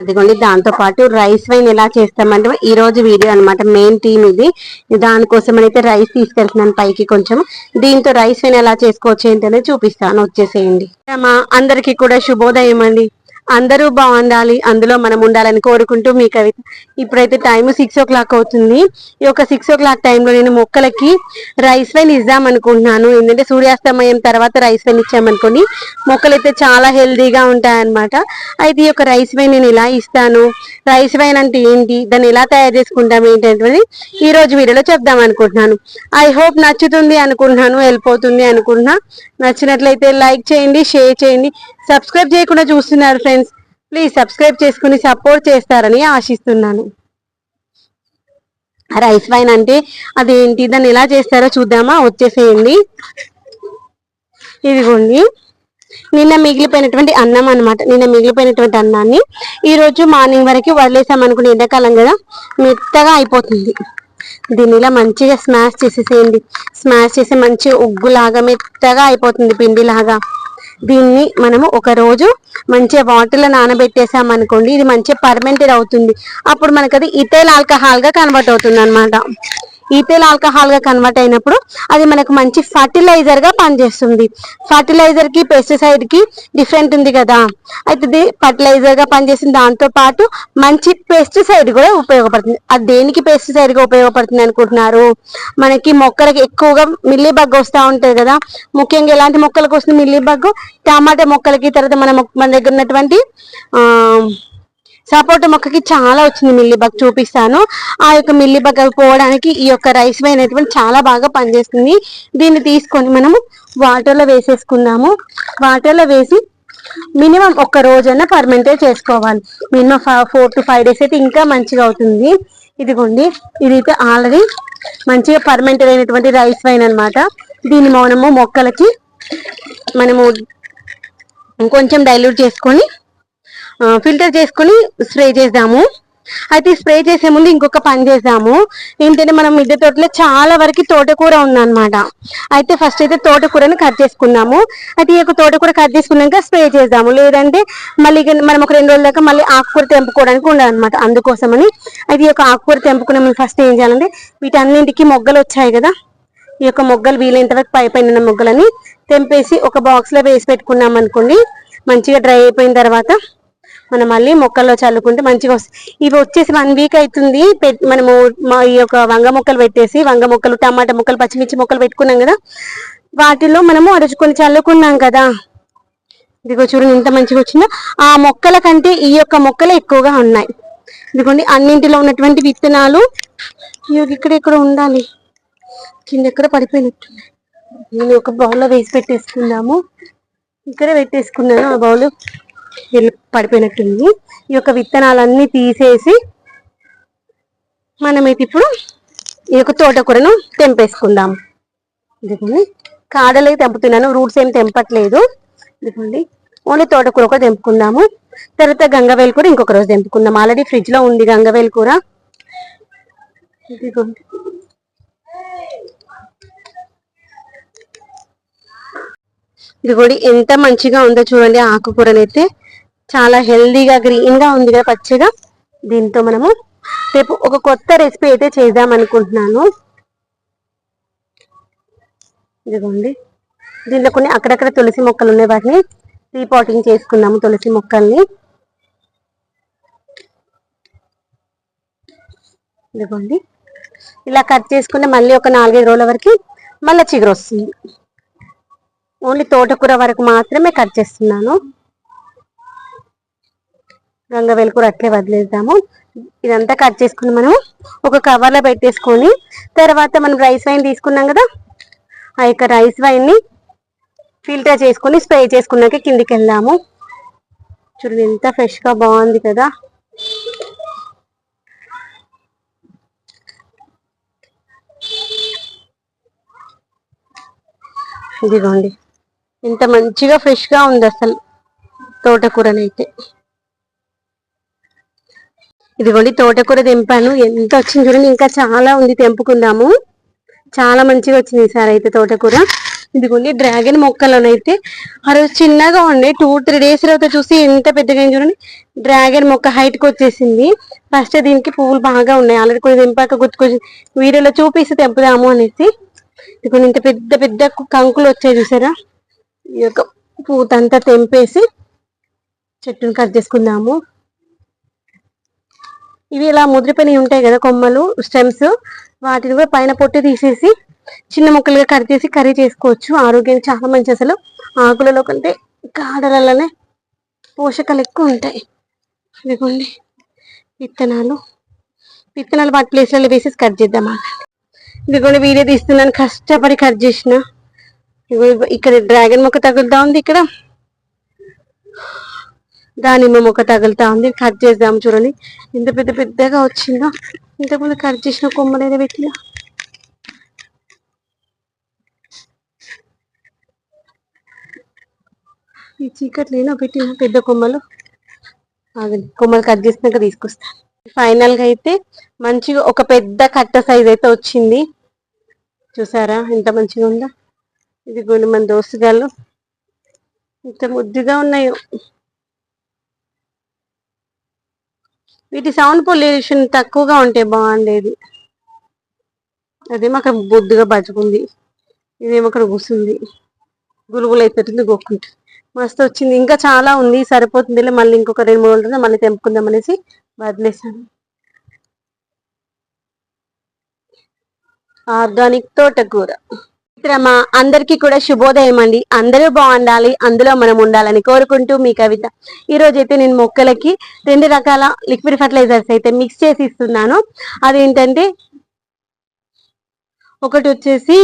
అదిగోండి దాంతో పాటు రైస్ వైన్ ఎలా చేస్తామంటే ఈ రోజు వీడియో అనమాట. మెయిన్ థీమ్ ఇది. దానికోసం అయితే రైస్ తీసుకెళ్తున్నాను పైకి కొంచెం. దీంతో రైస్ వైన్ ఎలా చేసుకోవచ్చు ఏంటనేది చూపిస్తాను, వచ్చేసేయండి. అందరికి కూడా శుభోదయం అండి. అందరూ బాగుండాలి, అందులో మనం ఉండాలని కోరుకుంటూ మీ కవిత. ఇప్పుడైతే టైం 6 o'clock అవుతుంది. ఈ యొక్క 6 o'clock టైంలో నేను మొక్కలకి రైస్ వైన్ ఇద్దాం అనుకుంటున్నాను. ఎందుకంటే సూర్యాస్తమయం తర్వాత రైస్ వైన్ ఇచ్చామనుకోండి మొక్కలైతే చాలా హెల్దీగా ఉంటాయన్నమాట. అయితే ఈ యొక్క రైస్ వైన్ నేను ఇలా ఇస్తాను, రైస్ వైన్ అంటే ఏంటి, దాన్ని ఎలా తయారు చేసుకుంటాం ఏంటంటే ఈ రోజు వీడియోలో చెప్దాం అనుకుంటున్నాను. ఐ హోప్ నచ్చుతుంది అనుకుంటున్నాను, వెళ్ళిపోతుంది అనుకుంటున్నా. నచ్చినట్లయితే లైక్ చేయండి, షేర్ చేయండి. సబ్స్క్రైబ్ చేయకుండా చూస్తున్నారు ఫ్రెండ్స్, ప్లీజ్ సబ్స్క్రైబ్ చేసుకుని సపోర్ట్ చేస్తారని ఆశిస్తున్నాను. రైస్ వైన్ అంటే అదేంటి, దాన్ని ఎలా చేస్తారో చూద్దామా, వచ్చేసేయండి. ఇదిగోండి నిన్న మిగిలిపోయినటువంటి అన్నం అనమాట. నిన్న మిగిలిపోయినటువంటి అన్నాన్ని ఈ రోజు మార్నింగ్ వరకు వదిలేసాం అనుకుని, ఎండాకాలం కదా మెత్తగా అయిపోతుంది. దీన్ని ఇలా మంచిగా స్మాష్ చేసేసేయండి. స్మాష్ చేసి మంచి ఉగ్గులాగా మెత్తగా అయిపోతుంది, పిండిలాగా. దీన్ని మనము ఒక రోజు మంచిగా వాటర్లో నానబెట్టేసాం అనుకోండి, ఇది మంచిగా పర్మెంటెడ్ అవుతుంది. అప్పుడు మనకు అది ఇథైల్ ఆల్కహాల్ గా కన్వర్ట్ అవుతుంది అనమాట. ఈథైల్ ఆల్కహాల్ గా కన్వర్ట్ అయినప్పుడు అది మనకు మంచి ఫర్టిలైజర్ గా పనిచేస్తుంది. ఫర్టిలైజర్ కి పెస్టిసైడ్ కి డిఫరెంట్ ఉంది కదా. అయితే ఇది ఫర్టిలైజర్ గా పనిచేస్తుంది, దాంతో పాటు మంచి పెస్టిసైడ్ కూడా ఉపయోగపడుతుంది. అది దేనికి పెస్టిసైడ్ గా ఉపయోగపడుతుంది అనుకుంటున్నారు? మనకి మొక్కలకి ఎక్కువగా మిల్లీ బగ్ వస్తూ ఉంటది కదా. ముఖ్యంగా ఎలాంటి మొక్కలకు వస్తుంది మిల్లీ బగ్? టమాటా మొక్కలకి, తర్వాత మన దగ్గర ఉన్నటువంటి సపోటా మొక్కకి చాలా వచ్చింది మిల్లీ బగ్, చూపిస్తాను. ఆ యొక్క మిల్లీ బగ్ పోవడానికి ఈ యొక్క రైస్ వైన్ అనేటువంటి చాలా బాగా పనిచేస్తుంది. దీన్ని తీసుకొని మనము వాటర్లో వేసేసుకుందాము. వాటర్లో వేసి మినిమం ఒక రోజైనా పర్మెంటేజ్ చేసుకోవాలి. మినిమం 4 to 5 days అయితే ఇంకా మంచిగా అవుతుంది. ఇదిగోండి ఇదైతే ఆల్రెడీ మంచిగా పర్మెంటెడ్ అయినటువంటి రైస్ వైన్ అనమాట. దీన్ని మనము మొక్కలకి మనము కొంచెం డైల్యూట్ చేసుకొని ఫిల్టర్ చేసుకొని స్ప్రే చేద్దాము. అయితే స్ప్రే చేసే ముందు ఇంకొక పని చేద్దాము. ఏంటంటే మనం మిద్దె తోటలో చాలా వరకు తోటకూర ఉందన్నమాట. అయితే ఫస్ట్ అయితే తోటకూరని కట్ చేసుకుందాము. అయితే ఈ యొక్క తోటకూర కట్ చేసుకున్నాక స్ప్రే చేద్దాము. లేదంటే మళ్ళీ మనం ఒక 2 రోజుల దాకా మళ్ళీ ఆకుకూర తెంపుకోవడానికి ఉండదన్నమాట. అందుకోసమని అయితే ఈ యొక్క ఆకుకూర తెంపుకునే మనం ఫస్ట్ ఏం చేయాలంటే వీటన్నింటికి మొగ్గలు వచ్చాయి కదా, ఈ యొక్క మొగ్గలు వీలైనంత వరకు పైన మొగ్గలని తెంపేసి ఒక బాక్స్ లో వేసి పెట్టుకున్నాం అనుకోండి. మంచిగా డ్రై అయిపోయిన తర్వాత మనం మళ్ళీ మొక్కల్లో చల్లుకుంటే మంచిగా వస్తాయి. ఇవి వచ్చేసి 1 week అవుతుంది మనము ఈ యొక్క వంగ మొక్కలు పెట్టేసి, వంగ మొక్కలు, టమాటా మొక్కలు, పచ్చిమిర్చి మొక్కలు పెట్టుకున్నాం కదా. వాటిలో మనము అరుచుకొని చల్లుకున్నాం కదా. ఇదిగో చూడండి ఎంత మంచిగా వచ్చిందో. ఆ మొక్కల కంటే ఈ యొక్క మొక్కలు ఎక్కువగా ఉన్నాయి. ఇదిగోండి అన్నింటిలో ఉన్నటువంటి విత్తనాలు ఇక్కడ ఉండాలి, కింద ఎక్కడ పడిపోయినట్టున్నాయి. నేను ఒక బౌల్లో వేసి పెట్టేసుకుందాము. ఇక్కడ పెట్టేసుకున్నాను, ఆ బౌల్ పడిపోయినట్టుంది. ఈ యొక్క విత్తనాలన్నీ తీసేసి మనమైతే ఇప్పుడు ఈ యొక్క తోటకూరను తెంపేసుకుందాము. ఇదిగోండి కాడలే తెంపుతున్నాను, రూట్స్ ఏం తెంపట్లేదు. ఇదిగోండి ఓన్లీ తోటకూర కూడా తెంపుకుందాము. తర్వాత గంగవేలు కూర ఇంకొక రోజు తెంపుకుందాం. ఆల్రెడీ ఫ్రిడ్జ్ లో ఉంది గంగవేలు కూర. ఇదిగోండి ఇదిగోండి ఎంత మంచిగా ఉందో చూడండి. ఆకుకూరనైతే చాలా హెల్దీగా గ్రీన్ గా ఉంది కదా, పచ్చగా. దీంతో మనము రేపు ఒక కొత్త రెసిపీ అయితే చేద్దాం అనుకుంటున్నాను. ఇదిగోండి దీంట్లో కొన్ని అక్కడక్కడ తులసి మొక్కలు ఉన్నాయి, వాటిని రీపాటింగ్ చేసుకున్నాము. తులసి మొక్కల్ని ఇదిగోండి ఇలా కట్ చేసుకుని మళ్ళీ ఒక 4-5 రోజుల వరకు మళ్ళీ చిగురు వస్తుంది. ఓన్లీ తోటకూర వరకు మాత్రమే కట్ చేస్తున్నాను. గంగవేలు కూర అట్లే వదిలేద్దాము. ఇదంతా కట్ చేసుకుని మనం ఒక కవర్ లో పెట్టేసుకొని, తర్వాత మనం రైస్ వైన్ తీసుకున్నాం కదా, ఆ యొక్క రైస్ వైన్ ని ఫిల్టర్ చేసుకుని స్ప్రే చేసుకున్నాక కిందికి వెళ్దాము. చూడండి ఎంత ఫ్రెష్ గా బాగుంది కదా. ఇదిగోండి ఎంత మంచిగా ఫ్రెష్ గా ఉంది అసలు తోటకూరనైతే. ఇదిగోండి తోటకూర తెంపాను, ఎంత వచ్చింది చూడండి. ఇంకా చాలా ఉంది, తెంపుకుందాము. చాలా మంచిగా వచ్చింది ఈసారి అయితే తోటకూర. ఇదిగోండి డ్రాగన్ మొక్కలనైతే ఆ రోజు చిన్నగా ఉండే 2-3 డేస్ తర్వాత చూసి ఎంత పెద్దగా చూడండి. డ్రాగన్ మొక్క హైట్ కి వచ్చేసింది. ఫస్ట్ దీనికి పువ్వులు బాగా ఉన్నాయి. ఆల్రెడీ కొంచెం తెంపాక గుర్తుకొచ్చి వీడియోలో చూపిస్తే తెంపుదాము అనేసి. ఇదిగోండి ఇంత పెద్ద పెద్ద కంకులు వచ్చాయి చూసారా. ఈ యొక్క పూతంతా తెంపేసి చెట్టును కట్ చేసుకుందాము. ఇవి ఇలా ముద్రిపోయి ఉంటాయి కదా కొమ్మలు, స్టెమ్స్, వాటిని కూడా పైన పొట్టు తీసేసి చిన్న ముక్కలుగా కట్ చేసి కర్రీ చేసుకోవచ్చు. ఆరోగ్యానికి చాలా మంచి. అసలు ఆకులలో కంటే కాడలలోనే పోషకాలు ఎక్కువ ఉంటాయి. ఇదిగోండి విత్తనాలు వాటి ప్లేస్లలో వేసేసి కట్ చేద్దామా. ఇదిగోండి వీడియో తీస్తున్నాను, కష్టపడి కట్ చేసిన. ఇక్కడ డ్రాగన్ మొక్క తగులుతా ఉంది, ఇక్కడ దానిమ్మ మొక్క తగులుతా ఉంది. కట్ చేద్దాం. చూడండి ఎంత పెద్ద పెద్దగా వచ్చిందో. ఇంతకుముందు కట్ చేసిన కొమ్మలు పెట్టిన ఈ చీకట్లేనా పెట్టిన పెద్ద కొమ్మలు. కొమ్మలు కట్ చేసినాక తీసుకొస్తాను. ఫైనల్ గా అయితే మంచిగా ఒక పెద్ద కట్ట సైజ్ అయితే వచ్చింది. చూసారా ఎంత మంచిగా ఉందో. ఇదిగోండి మన దోసగాళ్ళు ఎంత ముద్దుగా ఉన్నాయో. వీటి సౌండ్ పొల్యూషన్ తక్కువగా ఉంటే బాగుండేది. అదేమో అక్కడ బొద్దుగా బతుకుంది, ఇదేమో అక్కడ కూర్చుంది, గురుగులు అయిపోతుంది, గోక్కుంటుంది. మస్తు వచ్చింది. ఇంకా చాలా ఉంది, సరిపోతుంది. మళ్ళీ ఇంకొక 2-3 రోజులు మళ్ళీ తెంపుకుందాం అనేసి వదిలేసాను. ఆర్గానిక్ తోటకూర. మిత్రమా అందరికీ కూడా శుభోదయం అండి. అందరూ బాగుండాలి, అందులో మనం ఉండాలని కోరుకుంటూ మీ కవిత. ఈ రోజు అయితే నేను మొక్కలకి 2 రకాల లిక్విడ్ ఫర్టిలైజర్స్ అయితే మిక్స్ చేసి ఇస్తున్నాను. అదేంటంటే ఒకటి వచ్చేసి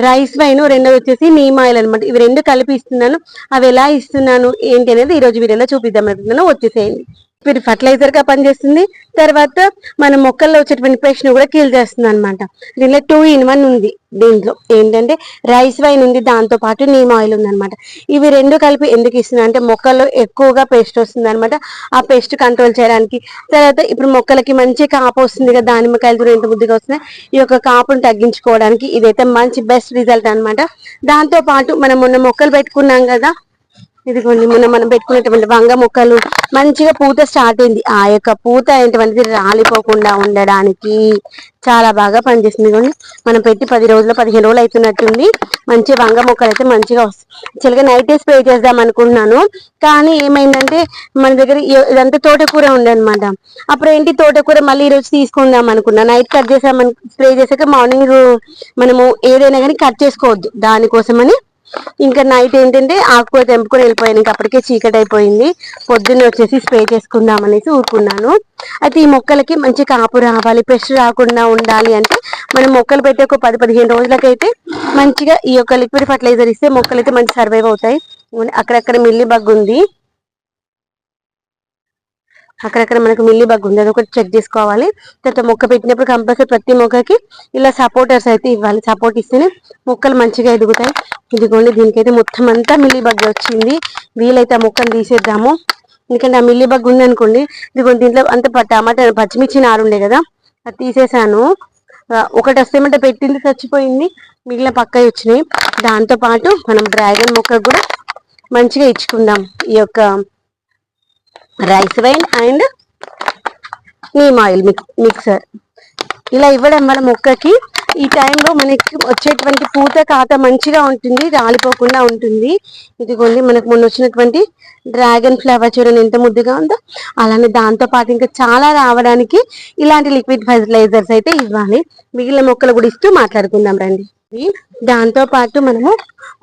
రైస్ వైన్, రెండోది వచ్చేసి నీమ్ ఆయిల్ అనమాట. ఇవి 2 కలిపి ఇస్తున్నాను. అవి ఎలా ఇస్తున్నాను ఏంటి అనేది ఈ రోజు వీడియోలో చూపిద్దాం అనుకుంటున్నాను. వచ్చేసేయండి. ఇది ఫర్టిలైజర్ గా పనిచేస్తుంది. తర్వాత మన మొక్కల్లో వచ్చేటువంటి పెస్ట్ ను కూడా కిల్ చేస్తుంది అనమాట. దీనిలో 2-in-1 ఉంది. దీంట్లో ఏంటంటే రైస్ వైన్ ఉంది, దాంతో పాటు నీమ్ ఆయిల్ ఉంది అనమాట. ఇవి 2 కలిపి ఎందుకు ఇస్తున్నా అంటే మొక్కల్లో ఎక్కువగా పెస్ట్ వస్తుంది అనమాట. ఆ పెస్ట్ కంట్రోల్ చేయడానికి. తర్వాత ఇప్పుడు మొక్కలకి మంచి కాపు వస్తుంది కదా, దానిమ్మకాయలు కూడా ఎంత బుద్ధిగా వస్తున్నాయి. ఈ యొక్క కాపును తగ్గించుకోవడానికి ఇదైతే మంచి బెస్ట్ రిజల్ట్ అనమాట. దాంతో పాటు మనం మొన్న మొక్కలు పెట్టుకున్నాం కదా, ఇదిగోండి మనం పెట్టుకునేటువంటి వంగ మొక్కలు మంచిగా పూత స్టార్ట్ అయింది. ఆ యొక్క పూత ఏంటంటే రాలిపోకుండా ఉండడానికి చాలా బాగా పనిచేస్తుంది. ఇదిగోండి మనం పెట్టి 10 రోజులు 15 రోజులు అవుతున్నట్టుంది. మంచి వంగ మొక్కలు అయితే మంచిగా వస్తాయి. యాక్చువల్గా నైటే స్ప్రే చేద్దాం అనుకున్నాను, కానీ ఏమైందంటే మన దగ్గర ఇదంతా తోటకూర ఉండనమాట. అప్పుడు ఏంటి తోటకూర మళ్ళీ ఈ రోజు తీసుకుందాం అనుకున్నా. నైట్ కట్ చేసామని స్ప్రే చేసాక మార్నింగ్ మనము ఏదైనా కానీ కట్ చేసుకోవద్దు, దానికోసమని ఇంకా నైట్ ఏంటంటే ఆకుకూర తెంపుకొని వెళ్ళిపోయాను. ఇంకా అప్పటికే చీకటి అయిపోయింది. పొద్దున్నే వచ్చేసి స్ప్రే చేసుకుందాం అనేసి ఊరుకున్నాను. అయితే ఈ మొక్కలకి మంచి కాపు రావాలి, పెస్ట్ రాకుండా ఉండాలి అంటే మనం మొక్కలు పెట్టి ఒక 10-15 రోజులకైతే మంచిగా ఈ యొక్క లిక్విడ్ ఫర్టిలైజర్ ఇస్తే మొక్కలు అయితే మంచి సర్వైవ్ అవుతాయి. అక్కడక్కడ మిల్లీ బగ్ ఉంది, అక్కడక్కడ మనకు మిల్లీ బగ్ ఉంది, అదొకటి చెక్ చేసుకోవాలి. తర్వాత మొక్క పెట్టినప్పుడు కంపల్సరీ ప్రతి మొక్కకి ఇలా సపోర్టర్స్ అయితే ఇవ్వాలి. సపోర్ట్ ఇస్తేనే మొక్కలు మంచిగా ఎదుగుతాయి. ఇదిగోండి దీనికైతే మొత్తం అంతా మిల్లీ బగ్ వచ్చింది. వీలైతే ఆ మొక్కను తీసేద్దాము, ఎందుకంటే ఆ మిల్లీ బగ్ ఉంది అనుకోండి. ఇదిగోండి దీంట్లో అంత టమాటా పచ్చిమిర్చి నారుండే కదా, అది తీసేసాను. ఒకటి వస్తేమంటే పెట్టింది చచ్చిపోయింది, మిగిలిన పక్క వచ్చినాయి. దాంతో పాటు మనం డ్రాగన్ మొక్కకు కూడా మంచిగా ఇచ్చుకుందాం ఈ యొక్క rice wine and neem oil mixer. ఇలా ఇవ్వడం వల్ల మొక్కకి ఈ టైంలో మనకి వచ్చేటువంటి పూత కాత మంచిగా ఉంటుంది, రాలిపోకుండా ఉంటుంది. ఇదిగోండి మనకు మొన్న వచ్చినటువంటి డ్రాగన్ ఫ్లవర్ చూడండి ఎంత ముద్దుగా ఉందో. అలానే దాంతో పాటు ఇంకా చాలా రావడానికి ఇలాంటి లిక్విడ్ ఫర్టిలైజర్స్ అయితే ఇవ్వాలి. మిగిలిన మొక్కలు కూడా ఇస్తూ మాట్లాడుకుందాం రండి. దాంతో పాటు మనము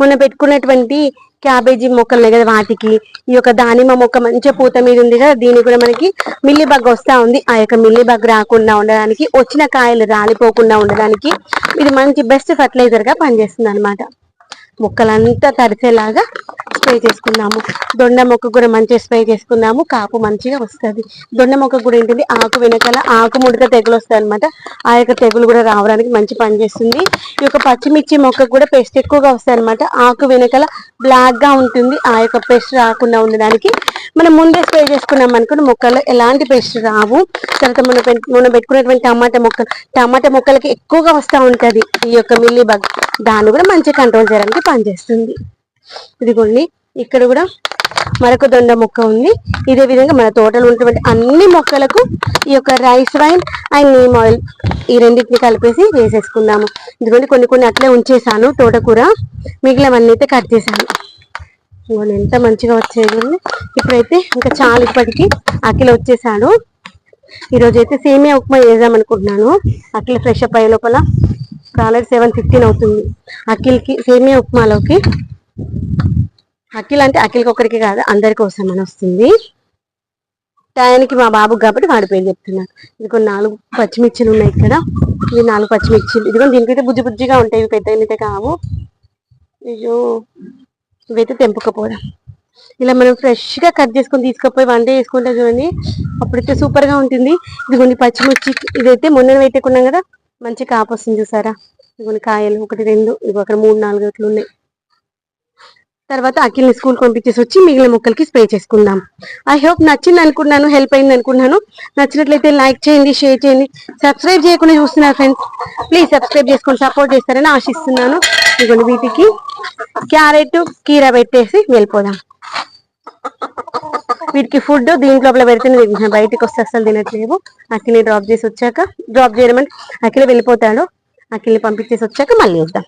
మొన్న పెట్టుకున్నటువంటి క్యాబేజీ మొక్కలు కదా, వాటికి ఈ యొక్క దానిమ్మ మొక్క మంచిగా పూత మీద ఉంది కదా, దీనికి కూడా మనకి మిల్లీ బగ్ వస్తా ఉంది. ఆ యొక్క మిల్లీ బగ్ రాకుండా ఉండడానికి, వచ్చిన కాయలు రాలిపోకుండా ఉండడానికి ఇది మంచి బెస్ట్ ఫర్టిలైజర్ గా పనిచేస్తుంది అనమాట. మొక్కలంతా తడిసేలాగా స్ప్రే చేసుకుందాము. దొండ మొక్క కూడా మంచిగా స్ప్రే చేసుకుందాము, కాపు మంచిగా వస్తుంది. దొండ మొక్క కూడా ఏంటంటే ఆకు వెనకాల ఆకు ముడత తెగులు వస్తాయి అనమాట. ఆ యొక్క తెగులు కూడా రావడానికి మంచి పని చేస్తుంది. ఈ యొక్క పచ్చిమిర్చి మొక్క కూడా పెస్ట్ ఎక్కువగా వస్తాయి అనమాట. ఆకు వెనకాల బ్లాక్ గా ఉంటుంది, ఆ యొక్క పెస్ట్ రాకుండా ఉండడానికి మనం ముందే స్ప్రే చేసుకున్నాం అనుకుని మొక్కల్లో ఎలాంటి పెస్ట్ రావు. తర్వాత మనం పెట్టుకున్నటువంటి టమాటా మొక్కలకి ఎక్కువగా వస్తూ ఉంటది ఈ యొక్క మిల్లీ బగ్. దాన్ని కూడా మంచిగా కంట్రోల్ చేయడానికి పనిచేస్తుంది. ఇదిగోండి ఇక్కడ కూడా మరొక దొండ మొక్క ఉంది. ఇదే విధంగా మన తోటలో ఉన్నటువంటి అన్ని మొక్కలకు ఈ యొక్క rice wine and neem oil ఈ రెండింటిని కలిపేసి వేసేసుకుందాము. ఇదిగోండి కొన్ని కొన్ని అట్లే ఉంచేసాను తోటకూర, మిగిలినవన్నీ అయితే కట్ చేశాను. ఇదిగోండి ఎంత మంచిగా వచ్చేది. ఇప్పుడైతే ఇంకా చాలా ఇప్పటికి అఖిల వచ్చేసాడు. ఈరోజు అయితే సేమియా ఉప్మా చేద్దాం అనుకుంటున్నాను. అఖిల ఫ్రెష్ అప్ అయ్యే లోపల ఆల్రెడీ 7:15 అవుతుంది. అఖిల్కి సేమియా ఉప్మాలోకి, అఖిల్ అంటే అఖిల్కి ఒకరికి కాదు అందరి కోసం అని వస్తుంది. టయానికి మా బాబు కాబట్టి వాడి పేరు చెప్తున్నాను. ఇది కొన్ని 4 పచ్చిమిర్చిలు ఉన్నాయి ఇక్కడ. ఇవి 4 పచ్చిమిర్చిలు. ఇదిగో దీనికైతే బుజ్జి బుజ్జిగా ఉంటాయి, ఇవి పెద్దయితే కావు. అయ్యో ఇవైతే తెంపకపోవడం. ఇలా మనం ఫ్రెష్ గా కట్ చేసుకొని తీసుకపోయి వంట చేసుకుంటే చూడండి అప్పుడైతే సూపర్ గా ఉంటుంది. ఇదిగోండి పచ్చిమిర్చి, ఇదైతే మొన్న పెట్టుకున్నాం కదా మంచి కాపు వస్తుంది చూసారా. ఇదిగోండి కాయలు 1 2 ఇవి అక్కడ 3 4 అట్లు ఉన్నాయి. తర్వాత అఖిల్ని స్కూల్ పంపించేసి వచ్చి మిగిలిన మొక్కలకి స్ప్రే చేసుకుందాం. ఐ హోప్ నచ్చింది అనుకున్నాను, హెల్ప్ అయింది అనుకున్నాను. నచ్చినట్లయితే లైక్ చేయండి, షేర్ చేయండి. సబ్స్క్రైబ్ చేయకుండా చూస్తున్నారు ఫ్రెండ్స్, ప్లీజ్ సబ్స్క్రైబ్ చేసుకొని సపోర్ట్ చేస్తారని ఆశిస్తున్నాను. ఇదిగోండి వీటికి క్యారెట్ కీరా పెట్టేసి వెళ్ళిపోదాం. వీటికి ఫుడ్ దీంట్లో పెడితే బయటకు వస్తే అసలు తినట్లేవు. అఖిల్ని డ్రాప్ చేయడం అంటే అఖిల్ వెళ్ళిపోతాడు. అఖిల్ని పంపించేసి వచ్చాక మళ్ళీ వద్దాం.